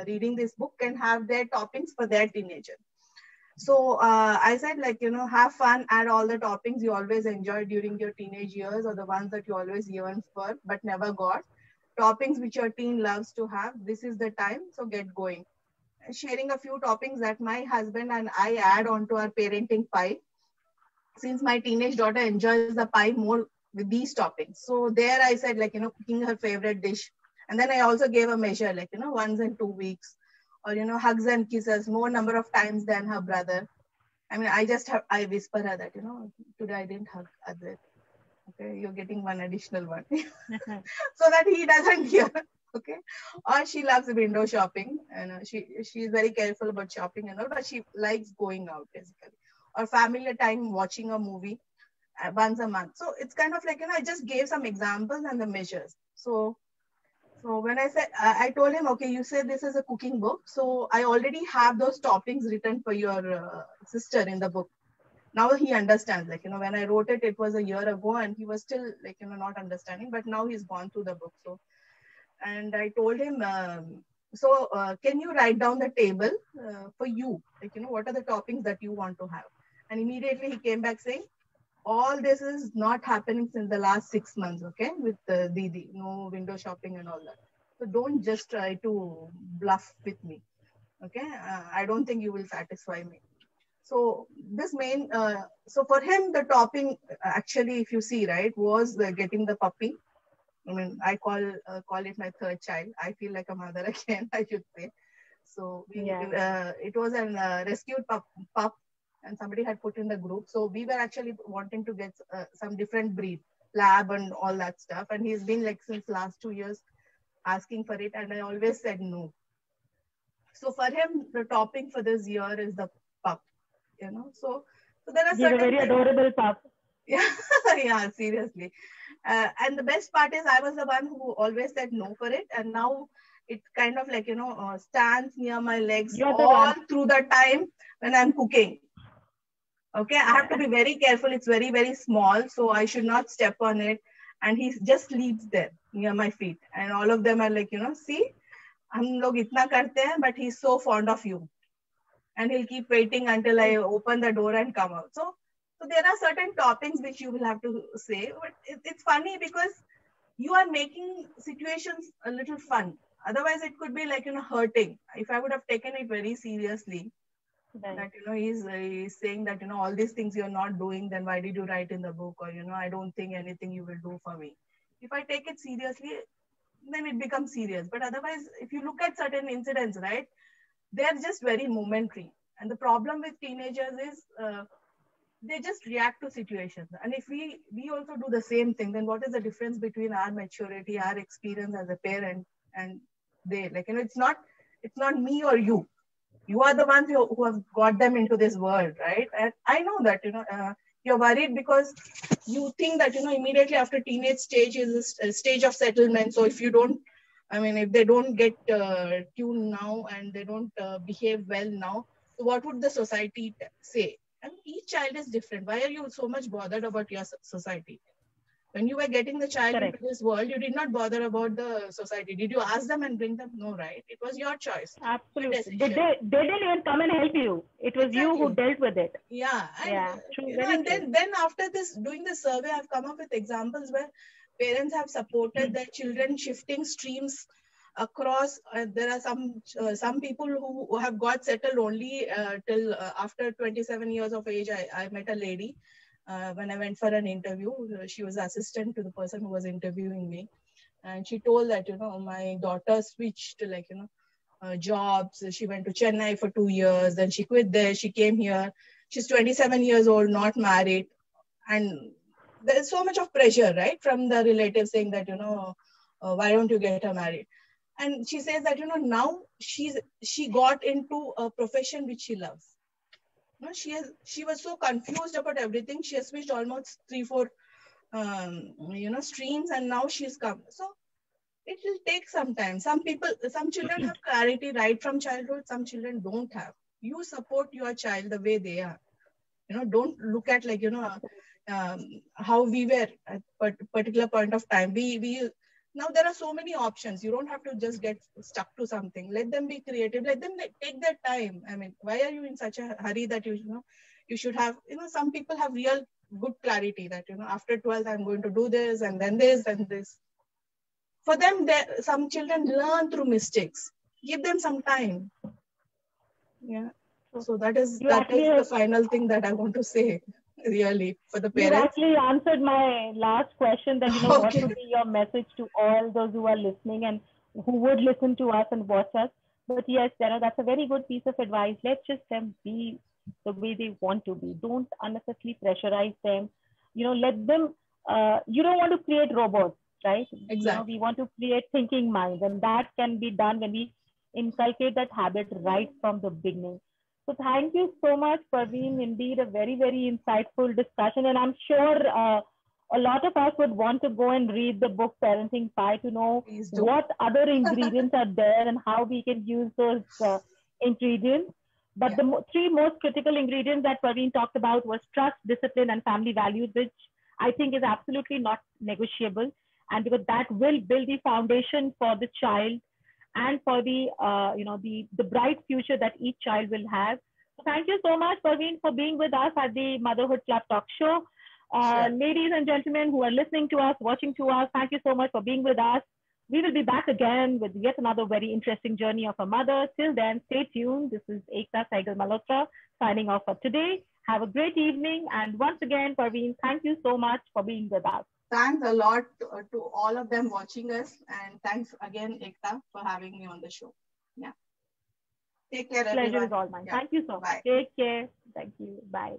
reading this book can have their toppings for their teenager. So I said, have fun, add all the toppings you always enjoyed during your teenage years, or the ones that you always yearned for but never got. Toppings which your teen loves to have. This is the time, so get going. Sharing a few toppings that my husband and I add onto our parenting pie, since my teenage daughter enjoys the pie more with these toppings. So there I said, cooking her favorite dish. And then I also gave a measure, once in 2 weeks, or, hugs and kisses more number of times than her brother. I mean, I whisper her that, today I didn't hug Advait. Okay, you're getting one additional one. So that he doesn't hear. Okay. Or she loves window shopping, and she's very careful about shopping and all, but she likes going out basically. Or family time, watching a movie once a month. So it's kind of I just gave some examples and the measures. So when I said, I told him, okay, you said this is a cooking book. So I already have those toppings written for your sister in the book. Now he understands, when I wrote it, it was a year ago and he was still not understanding, but now he's gone through the book. So, and I told him, can you write down the table for you? What are the toppings that you want to have? And immediately he came back saying, all this is not happening since the last 6 months, okay, with Didi, no window shopping and all that. So don't just try to bluff with me, okay? I don't think you will satisfy me. So this so for him, the topping, actually, if you see, right, was getting the puppy. I mean, I call it my third child. I feel like a mother again, I should say. So it was a rescued pup, and somebody had put in the group. So we were actually wanting to get some different breed, lab and all that stuff. And he's been since last 2 years asking for it, and I always said no. So for him, the topping for this year is the pup. So there are He's a very adorable pup. Yeah, yeah, seriously. And the best part is I was the one who always said no for it, and now it kind of stands near my legs all through the time when I'm cooking. Okay, I have to be very careful. It's very, very small, so I should not step on it. And he just sleeps there near my feet, and all of them are see, हम लोग इतना करते हैं, but he's so fond of you. And he'll keep waiting until I open the door and come out. So there are certain toppings which you will have to say, but it's funny because you are making situations a little fun. Otherwise, it could be hurting. If I would have taken it very seriously, that he's saying that all these things you're not doing, then why did you write in the book? Or I don't think anything you will do for me. If I take it seriously, then it becomes serious. But otherwise, if you look at certain incidents, right, they're just very momentary. And the problem with teenagers is they just react to situations. And if we also do the same thing, then what is the difference between our maturity, our experience as a parent, and they? It's not me or you. You are the ones who have got them into this world, right? And I know that you're worried because you think that immediately after teenage stage is a stage of settlement. So if you don't, if they don't get tuned now and they don't behave well now, so what would the society say? And each child is different. Why are you so much bothered about your society? When you were getting the child Correct. into this world, you did not bother about the society. Did you ask them and bring them? No, right? It was your choice. Absolutely. They didn't even come and help you. It was you who dealt with it. Yeah. And, Yeah, true. you know, Very and true. then after this, doing the survey, I've come up with examples where parents have supported their children shifting streams across. There are some people who have got settled only till after 27 years of age. I met a lady when I went for an interview. She was assistant to the person who was interviewing me, and she told that, you know, my daughter switched, like, you know, jobs. She went to Chennai for 2 years, then she quit there. She came here. She's 27 years old, not married, and there's so much of pressure, right, from the relatives saying that, you know, why don't you get her married? And she says that, you know, now she got into a profession which she loves. You know, she was so confused about everything. She has switched almost 3-4 you know, streams, and now she's come. So it will take some time. Some children have clarity right from childhood. Some children don't have. You support your child the way they are. You know, don't look at, like, you know, how we were at particular point of time. We now there are so many options. You don't have to just get stuck to something. Let them be creative. Let them take their time. I mean, why are you in such a hurry that you know you should have, you know, some people have real good clarity that, you know, after 12th I'm going to do this and then this and this. For them, some children learn through mistakes. Give them some time. Yeah. So that is the final thing that I want to say, really, for the parents. You actually answered my last question, that, you know, what would be your message to all those who are listening and who would listen to us and watch us. But yes, you know, that's a very good piece of advice. Let's just them be the way they want to be. Don't unnecessarily pressurize them. You know, let them, you don't want to create robots, right? Exactly. You know, we want to create thinking minds, and that can be done when we inculcate that habit right from the beginning. So thank you so much, Parveen. Indeed, a very, very insightful discussion. And I'm sure a lot of us would want to go and read the book Parenting Pie to know what other ingredients are there and how we can use those ingredients. But the three most critical ingredients that Parveen talked about was trust, discipline, and family values, which I think is absolutely not negotiable. And because that will build the foundation for the child and for the you know, the bright future that each child will have. So thank you so much, Parveen, for being with us at the Motherhood Club Talk Show. Ladies and gentlemen who are listening to us, watching to us, thank you so much for being with us. We will be back again with yet another very interesting journey of a mother. Till then, stay tuned. This is Ekta Saigal Malhotra signing off for today. Have a great evening. And once again, Parveen, thank you so much for being with us. Thanks a lot to all of them watching us. And thanks again, Ekta, for having me on the show. Yeah. Take care, everyone. Pleasure is all mine. Thank you so much. Take care. Thank you. Bye.